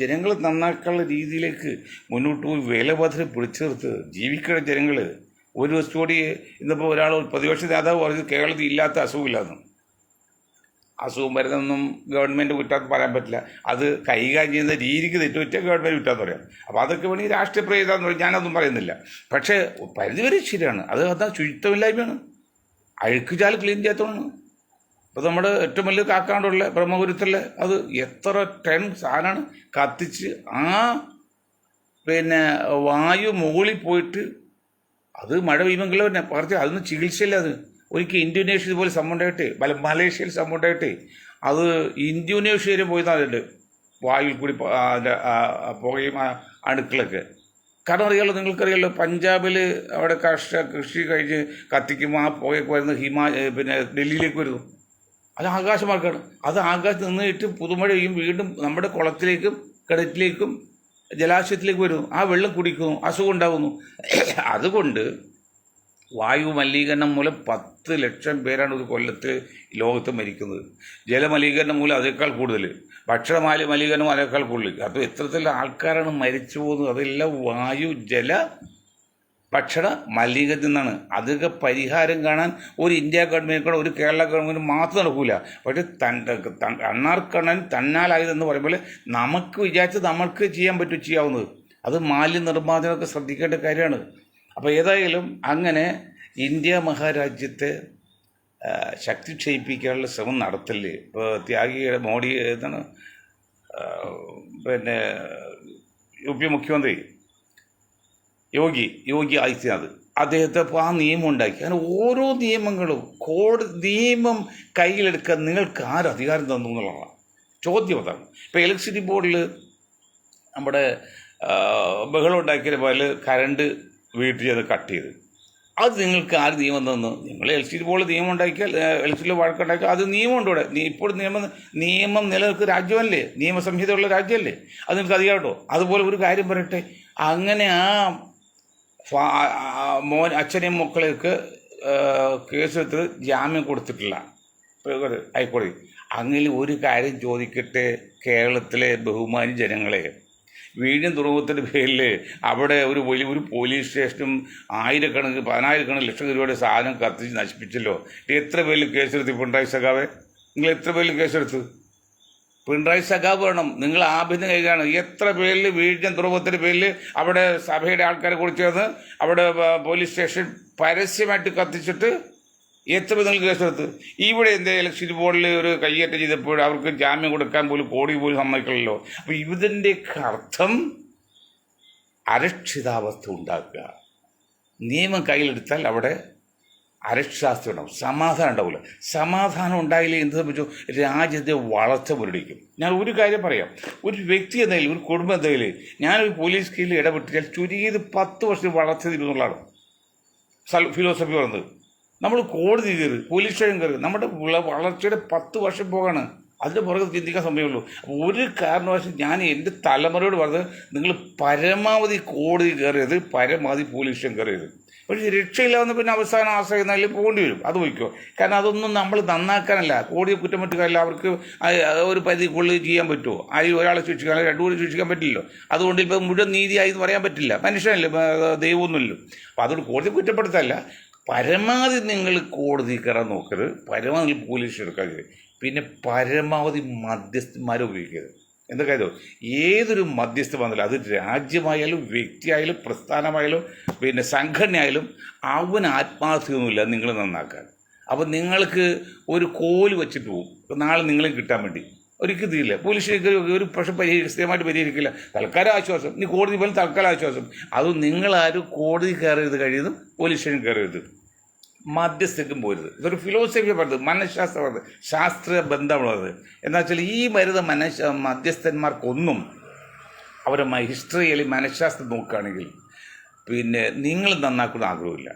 ജനങ്ങൾ നന്നാക്കാനുള്ള രീതിയിലേക്ക് മുന്നോട്ട് പോയി വിലപത്രം പിടിച്ചു നിർത്ത് ജീവിക്കുന്ന ജനങ്ങൾ. ഒരു ദിവസം കൂടി ഇന്നിപ്പോൾ ഒരാൾ പ്രതിപക്ഷ നേതാവ് പറഞ്ഞത് കേരളത്തിൽ ഇല്ലാത്ത അസുഖമില്ലാന്ന്. അസുഖം വരുന്നൊന്നും ഗവൺമെൻറ് കുറ്റാന്ന് പറയാൻ പറ്റില്ല. അത് കൈകാര്യം ചെയ്യുന്ന രീതിക്ക് തെറ്റുപറ്റ ഗവൺമെൻറ് കുറ്റാന്ന് പറയാം. അപ്പോൾ അതൊക്കെ വേണമെങ്കിൽ രാഷ്ട്രീയ പ്രേരിതാന്ന് പറയും, ഞാനതൊന്നും പറയുന്നില്ല. പക്ഷേ പരിധിവരെ ശരിയാണ്. അതാ ശുചിത്വമില്ലായ്മയാണ്, അഴുക്കുചാൽ ക്ലീൻ ചെയ്യാത്തതാണ്. ഇപ്പോൾ നമ്മുടെ ഏറ്റവും വലിയ കാക്കാണ്ടുള്ള ബ്രഹ്മപുരത്തുള്ള അത് എത്ര ടൺ സാധനമാണ് കത്തിച്ച് വായു മുകളിൽ പോയിട്ട് അത് മഴ പെയ്യുമെങ്കിലും തന്നെ പറഞ്ഞ് അതൊന്നും ചികിത്സയില്ല. അത് ഒരിക്കൽ ഇന്തോനേഷ്യ ഇതുപോലെ സംഭവം ഉണ്ടായിട്ട്, മലേഷ്യയിൽ സംഭവം ഉണ്ടായിട്ട് അത് ഇന്തോനേഷ്യ വരെ പോയി നാളുണ്ട് വായുവിൽ കൂടി അതിൻ്റെ പുകയും അണുക്കളൊക്കെ. കാരണം അറിയാമല്ലോ, നിങ്ങൾക്കറിയാമല്ലോ, പഞ്ചാബിൽ അവിടെ കൃഷി കഴിഞ്ഞ് കത്തിക്കുമ്പോൾ ആ പുകയൊക്കെ വരുന്നത് ഡൽഹിയിലേക്ക് വരുന്നു. അത് ആകാശമാർക്കാണ്. അത് ആകാശത്ത് നിന്നിട്ട് പുതുമഴ പെയ്യും, വീണ്ടും നമ്മുടെ കുളത്തിലേക്കും കിണറ്റിലേക്കും ജലാശയത്തിലേക്ക് വരുന്നു. ആ വെള്ളം കുടിക്കുന്നു, അസുഖം ഉണ്ടാകുന്നു. അതുകൊണ്ട് വായു മലിനീകരണം മൂലം 10 ലക്ഷം പേരാണ് ഒരു കൊല്ലത്ത് ലോകത്ത് മരിക്കുന്നത്. ജലമലിനീകരണം മൂലം അതേക്കാൾ കൂടുതൽ, ഭക്ഷണ മലിനീകരണം അതേക്കാൾ കൂടുതൽ. അപ്പോൾ എത്രത്തിലുള്ള ആൾക്കാരാണ് മരിച്ചു പോകുന്നത്? അതെല്ലാം വായു ജല ഭക്ഷണ മലിനീകരണത്തിൽ നിന്നാണ്. അതൊക്കെ പരിഹാരം കാണാൻ ഒരു ഇന്ത്യ ഗവൺമെൻറ്, ഒരു കേരള ഗവൺമെൻറ് മാത്രം നടക്കില്ല. പക്ഷേ അണ്ണാർക്കണ്ണൻ തന്നാലായതെന്ന് പറയുമ്പോൾ നമുക്ക് വിചാരിച്ച് നമുക്ക് ചെയ്യാവുന്നത്. അത് മാലിന്യ നിർമ്മാർജ്ജനമൊക്കെ ശ്രദ്ധിക്കേണ്ട കാര്യമാണ്. അപ്പോൾ ഏതായാലും അങ്ങനെ ഇന്ത്യ മഹാരാജ്യത്തെ ശക്തി ക്ഷയിപ്പിക്കാനുള്ള ശ്രമം നടത്തല്ലേ. ഇപ്പോൾ ത്യാഗിയുടെ മോഡി UP മുഖ്യമന്ത്രി യോഗി ആദിത്യനാഥ് അദ്ദേഹത്തെ ഇപ്പോൾ ആ നിയമം ഉണ്ടാക്കി. അങ്ങനെ ഓരോ നിയമങ്ങളും നിയമം കയ്യിലെടുക്കാൻ നിങ്ങൾക്ക് ആര് അധികാരം തന്നു എന്നുള്ളതാണ് ചോദ്യം. അതാണ് ഇപ്പോൾ ഇലക്ട്രിസിറ്റി ബോർഡിൽ നമ്മുടെ ബഹളം ഉണ്ടാക്കിയ പോലെ കറണ്ട് വീട്ടിൽ അത് കട്ട് ചെയ്ത്, അത് നിങ്ങൾക്ക് ആര് നിയമം തന്നു? നിങ്ങൾ ഇലക്ട്രിസിറ്റി ബോർഡിൽ നിയമം ഉണ്ടാക്കിയാൽ, ഇലക്ട്രിസിറ്റി വഴക്കുണ്ടാക്കിയാൽ അത് നിയമമുണ്ട് ഇവിടെ. ഇപ്പോൾ നിയമം നിലനിൽക്കുന്ന രാജ്യമല്ലേ, നിയമസംഹിതയുള്ള രാജ്യമല്ലേ, അത് നിങ്ങൾക്ക് അധികാരമുണ്ടോ? അതുപോലെ ഒരു കാര്യം പറയട്ടെ, അങ്ങനെ അച്ഛനെയും മക്കളെയൊക്കെ കേസെടുത്ത് ജാമ്യം കൊടുത്തിട്ടില്ല ഹൈക്കോടതി. അങ്ങനെ ഒരു കാര്യം ചോദിക്കട്ടെ, കേരളത്തിലെ ബഹുമാനി ജനങ്ങളെ, വീണ്ടും തുറമുഖത്തിൻ്റെ പേരിൽ അവിടെ ഒരു പോലീസ് സ്റ്റേഷനും 10,000 ലക്ഷം രൂപയുടെ സാധനം കത്തിച്ച് നശിപ്പിച്ചല്ലോ. എത്ര പേരിൽ കേസെടുത്ത് പിണറായി സഖാവെ? നിങ്ങൾ എത്ര പേരിൽ കേസെടുത്ത്? പിണറായി സഖാവ് വേണം, നിങ്ങൾ ആഭ്യന്തരം കൈകാണ്. എത്ര പേരിൽ വീഴ്ച തുറമുഖത്തിൻ്റെ പേരിൽ അവിടെ സഭയുടെ ആൾക്കാരെ കൂടി ചേർന്ന് അവിടെ പോലീസ് സ്റ്റേഷൻ പരസ്യമായിട്ട് കത്തിച്ചിട്ട് എത്ര പേർ നിങ്ങൾ കേസെടുത്ത്? ഇവിടെ ഇലക്ട്രിസിറ്റി ബോർഡിൽ ഒരു കയ്യേറ്റം ചെയ്തപ്പോൾ അവർക്ക് ജാമ്യം കൊടുക്കാൻ പോലും കോടി പോലും സമ്മതിക്കില്ലല്ലോ. അപ്പോൾ ഇതിൻ്റെയൊക്കെ അർത്ഥം അരക്ഷിതാവസ്ഥ ഉണ്ടാക്കുക. നിയമം കയ്യിലെടുത്താൽ അവിടെ അരക്ഷിതാവസ്ഥ ഉണ്ടാവും, സമാധാനം ഉണ്ടാവില്ല. സമാധാനം ഉണ്ടായില്ലേ എന്ത് സംഭവിച്ചു? രാജ്യത്തെ വളർച്ച മുരടിക്കും. ഞാൻ ഒരു കാര്യം പറയാം, ഒരു വ്യക്തി എന്നതിൽ, ഒരു കുടുംബം എന്നതിൽ ഞാനൊരു പോലീസ് കീഴിൽ ഇടപെട്ടാൽ ചുരുങ്ങിയത് 10 വർഷം വളർച്ച തരുന്നുള്ളതാണ് ഫിലോസഫി പറഞ്ഞത്. നമ്മൾ കോടതി കയറി, പോലീസ് സ്റ്റേഷൻ കയറി, നമ്മുടെ വളർച്ചയുടെ 10 വർഷം പോകാണ്. അതിൻ്റെ പുറകെ ചിന്തിക്കാൻ സമയമുള്ളൂ. ഒരു കാരണവശാലും ഞാൻ എൻ്റെ തലമുറയോട് പറഞ്ഞത്, നിങ്ങൾ പരമാവധി കോടതി കയറിയത്, പരമാവധി പോലീസ് സ്റ്റേഷൻ കയറിയത്. പക്ഷേ രക്ഷയില്ലാവുന്ന പിന്നെ അവസാനം ആശ്രയിക്കുന്നാലും പോകേണ്ടി വരും. അത് വയ്ക്കുമോ? കാരണം അതൊന്നും നമ്മൾ നന്നാക്കാനല്ല, കോടതിയെ കുറ്റമറ്റുകാരല്ല. അവർക്ക് ഒരു പരിധിക്കുള്ളിൽ ചെയ്യാൻ പറ്റുമോ? അതിൽ ഒരാളെ ശിക്ഷിക്കാൻ, 2 പേരെ ശിക്ഷിക്കാൻ പറ്റില്ലല്ലോ. അതുകൊണ്ട് ഇപ്പോൾ മുഴുവൻ നീതിയായി എന്ന് പറയാൻ പറ്റില്ല. മനുഷ്യനല്ലേ, ദൈവമൊന്നുമില്ലല്ലോ. അപ്പോൾ അതുകൊണ്ട് കോടതി കുറ്റപ്പെടുത്തല്ല, പരമാവധി നിങ്ങൾ കോടതി കയറാൻ നോക്കരുത്, പരമാവധി പോലീസ് എടുക്കരുത്, പിന്നെ പരമാവധി മധ്യസ്ഥന്മാരെ ഉപയോഗിക്കരുത്. എന്താ കാര്യം? ഏതൊരു മധ്യസ്ഥ വന്നാലും, അത് രാജ്യമായാലും വ്യക്തിയായാലും പ്രസ്ഥാനമായാലും സംഘടനയായാലും, അവൻ ആത്മാർത്ഥമൊന്നുമില്ല നിങ്ങൾ നന്നാക്കാൻ. അപ്പം നിങ്ങൾക്ക് ഒരു കോല് വെച്ചിട്ട് പോകും, നാളെ നിങ്ങളെ കിട്ടാൻ വേണ്ടി. ഒരിക്കലും തീരില്ല. പോലീസ് ഒരു പക്ഷെ സ്ഥിരമായിട്ട് പരിഹരിക്കില്ല. തൽക്കാലം ആശ്വാസം, ഇനി കോടതി പോലും തൽക്കാലം ആശ്വാസം. അത് നിങ്ങളാരും കോടതി കയറരുത്, കഴിയുന്നതും പോലീസ് സ്റ്റേഷൻ കയറരുത്, മധ്യസ്ഥക്കും പോരുത്. ഇതൊരു ഫിലോസഫി പറഞ്ഞത്, മനഃശാസ്ത്രം പറഞ്ഞത്, ശാസ്ത്രീയ ബന്ധമുള്ളത്. എന്താ വെച്ചാൽ ഈ വരുന്ന മധ്യസ്ഥന്മാർക്കൊന്നും അവരുടെ ഹിസ്റ്ററി അല്ലെങ്കിൽ മനഃശാസ്ത്രം നോക്കുകയാണെങ്കിൽ നിങ്ങൾ നന്നാക്കുന്ന ആഗ്രഹമില്ല.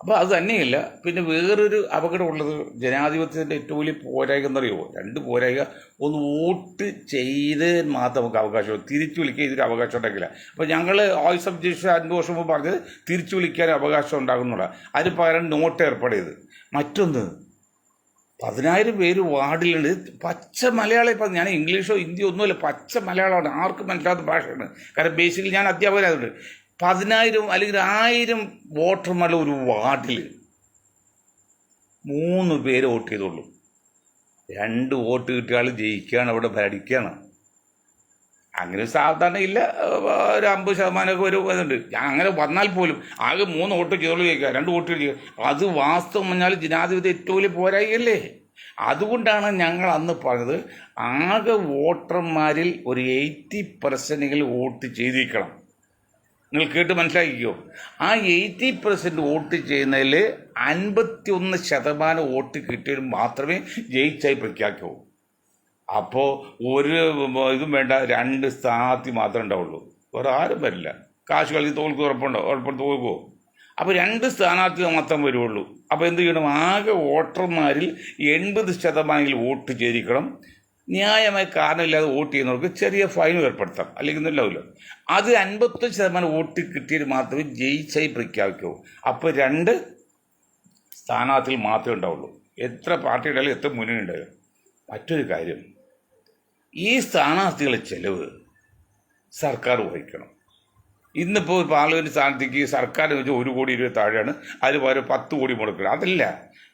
അപ്പോൾ അത് തന്നെയല്ല, പിന്നെ വേറൊരു അപകടമുള്ളത് ജനാധിപത്യത്തിൻ്റെ ഏറ്റവും വലിയ പോരായ്ക എന്നറിയുമോ? രണ്ട് പോരായ്ക. ഒന്ന്, വോട്ട് ചെയ്ത് മാത്രം നമുക്ക് അവകാശം, തിരിച്ചു വിളിക്കാൻ ഇതിന് അവകാശം ഉണ്ടാക്കില്ല. അപ്പോൾ ഞങ്ങൾ വോയിസ് ഓഫ് ജസ്റ്റിസ് 5 വർഷം മുമ്പ് പറഞ്ഞത് തിരിച്ചു വിളിക്കാൻ അവകാശം ഉണ്ടാകുന്നുള്ള, അതിന് പകരം നോട്ട് ഏർപ്പെടുന്നത്. മറ്റൊന്ന്, 10,000 പേര് വാർഡിലുണ്ട്. പച്ച മലയാളം. ഇപ്പം ഞാൻ ഇംഗ്ലീഷോ ഹിന്ദിയോ ഒന്നുമില്ല, പച്ച മലയാളമാണ്, ആർക്കും മനസ്സിലാത്ത ഭാഷയാണ്. കാരണം ബേസിക്കലി ഞാൻ അധ്യാപകനായതുകൊണ്ട് 10,000 അല്ലെങ്കിൽ 1000 വോട്ടർമാരുടെ ഒരു വാർഡിൽ 3 പേര് വോട്ട് ചെയ്തോളൂ. 2 വോട്ട് കിട്ടിയ ആൾ ജയിക്കുകയാണ്, അവിടെ ഭരിക്കുകയാണ്. അങ്ങനെ സാധാരണ ഇല്ല. ഒരു 50% ഒരു ഇതുണ്ട്. അങ്ങനെ വന്നാൽ പോലും ആകെ 3 വോട്ട് ചെയ്തോളൂ ജയിക്കുക, 2 വോട്ട് ചെയ്യുക. അത് വാസ്തവം പറഞ്ഞാൽ ജനാധിപത്യം ഏറ്റവും വലിയ പോരായികയല്ലേ? അതുകൊണ്ടാണ് ഞങ്ങൾ അന്ന് പറഞ്ഞത്, ആകെ വോട്ടർമാരിൽ ഒരു 80% വോട്ട് ചെയ്തിരിക്കണം. നിങ്ങൾ കേട്ട് മനസ്സിലാക്കിക്കോ. ആ 80% വോട്ട് ചെയ്യുന്നതിൽ 51% വോട്ട് കിട്ടിയാൽ മാത്രമേ ജയിച്ചായി പ്രഖ്യാപിക്കൂ. അപ്പോൾ ഒരു ഇതും വേണ്ട, 2 സ്ഥാനാർത്ഥി മാത്രമേ ഉണ്ടാവുള്ളൂ, വേറെ ആരും വരില്ല. കാശ് കളി തോൽക്ക് ഉറപ്പും തോൽക്കുമോ? അപ്പോൾ 2 സ്ഥാനാർത്ഥി മാത്രം വരുള്ളൂ. അപ്പോൾ എന്ത് ചെയ്യണം? ആകെ വോട്ടർമാരിൽ 80% വോട്ട് ചെയ്തിരിക്കണം. ന്യായമായ കാരണമില്ലാതെ വോട്ട് ചെയ്യുന്നവർക്ക് ചെറിയ ഫൈൻ ഏർപ്പെടുത്താം, അല്ലെങ്കിൽ ഒന്നുമില്ലാവില്ല. അത് 55% വോട്ട് കിട്ടിയാൽ മാത്രമേ ജയിച്ചായി പ്രഖ്യാപിക്കൂ. അപ്പോൾ 2 സ്ഥാനാർത്ഥികൾ മാത്രമേ ഉണ്ടാവുള്ളൂ. എത്ര പാർട്ടി ഉണ്ടായാലും എത്ര മുന്നണി ഉണ്ടായാലും. മറ്റൊരു കാര്യം, ഈ സ്ഥാനാർത്ഥികളുടെ ചെലവ് സർക്കാർ വഹിക്കണം. ഇന്നിപ്പോൾ പാർലമെൻറ്റ് സ്ഥാനാർത്ഥിക്ക് സർക്കാർ വെച്ച് 1 കോടി രൂപ താഴെയാണ്, അതിന് പകരം 10 കോടി മുടക്കണം. അതല്ല,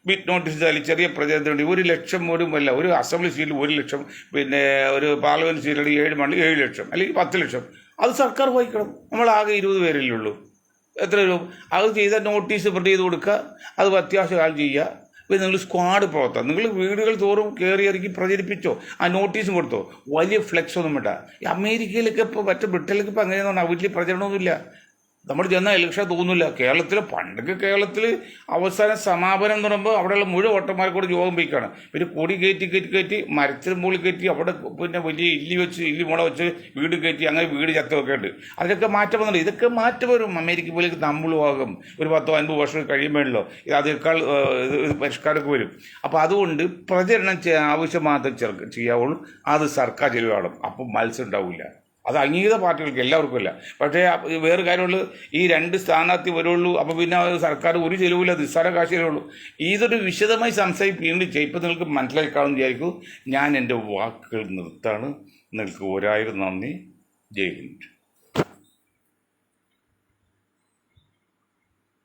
ബിറ്റ് നോട്ടീസ് അല്ലെങ്കിൽ ചെറിയ പ്രചാരണത്തിന് വേണ്ടി 1 ലക്ഷം പോലും അല്ല. ഒരു അസംബ്ലി സീറ്റിൽ 1 ലക്ഷം, പിന്നെ ഒരു പാർലമെൻറ്റ് സീറ്റിൽ 7 മണി 7 ലക്ഷം അല്ലെങ്കിൽ 10 ലക്ഷം, അത് സർക്കാർ വഹിക്കണം. നമ്മളാകെ 20 പേരല്ലേ ഉള്ളൂ. എത്ര രൂപ അത് ചെയ്താൽ നോട്ടീസ് പ്രിന്റ് ചെയ്ത് കൊടുക്കുക, അത് അത്യാവശ്യ കാലം ചെയ്യുക. പിന്നെ നിങ്ങൾ സ്ക്വാഡ് പ്രവർത്തനം, നിങ്ങൾ വീടുകൾ തോറും കയറി ഇറക്കി പ്രചരിപ്പിച്ചോ, ആ നോട്ടീസും കൊടുത്തോ. വലിയ ഫ്ലെക്സ് ഒന്നും വേണ്ട. ഈ അമേരിക്കയിലൊക്കെ ഇപ്പോൾ മറ്റു ബ്രിട്ടനിലൊക്കെ ഇപ്പോൾ അങ്ങനെയെന്ന് പറഞ്ഞാൽ വലിയ പ്രചരണമൊന്നുമില്ല. നമ്മൾ ചെന്നാൽ ഇലക്ഷൻ തോന്നില്ല. പണ്ടൊക്കെ കേരളത്തിൽ അവസാന സമാപനം എന്ന് പറയുമ്പോൾ അവിടെയുള്ള മുഴുവൻ വോട്ടർമാരെ കൂടെ യോഗം വയ്ക്കുകയാണ്. പിന്നെ കൊടി കയറ്റി മരത്തിന് മുകളിൽ കയറ്റി അവിടെ പിന്നെ വലിയ ഇല്ലി മുള വെച്ച് വീട് കയറ്റി അങ്ങനെ വീട് ചത്തൊക്കെ ഉണ്ട്. അതിനൊക്കെ മാറ്റം വന്നിട്ടുണ്ട്. ഇതൊക്കെ മാറ്റം വരും. അമേരിക്ക പോലെ നമ്മളുമാകും ഒരു 10-50 വർഷം കഴിയുമ്പോഴല്ലോ അതേക്കാൾ പരിഷ്കാരമൊക്കെ വരും. അപ്പോൾ അതുകൊണ്ട് പ്രചരണം ആവശ്യം മാത്രം ചെയ്യാവുള്ളൂ. അത് സർക്കാർ ചെലവാണ്. അപ്പം മത്സരം ഉണ്ടാവില്ല. അത് അംഗീകൃത പാർട്ടികൾക്ക് എല്ലാവർക്കും അല്ല. പക്ഷേ വേറെ കാര്യമുള്ളത്, ഈ 2 സ്ഥാനാർത്ഥി വരുള്ളൂ. അപ്പോൾ പിന്നെ സർക്കാർ ഒരു ചെലവില്ല, നിസ്സാര കാശ് ചെലവുള്ളൂ. ഇതൊരു വിശദമായി സംസാരിപ്പിക്കേണ്ടി ചെയ്യും. ഇപ്പം നിങ്ങൾക്ക് മനസ്സിലാക്കാമെന്ന് വിചാരിക്കും. ഞാൻ എൻ്റെ വാക്കുകൾ നിർത്താണ്. നിങ്ങൾക്ക് 1000 നന്ദി. ജയ് ഹിന്ദ്.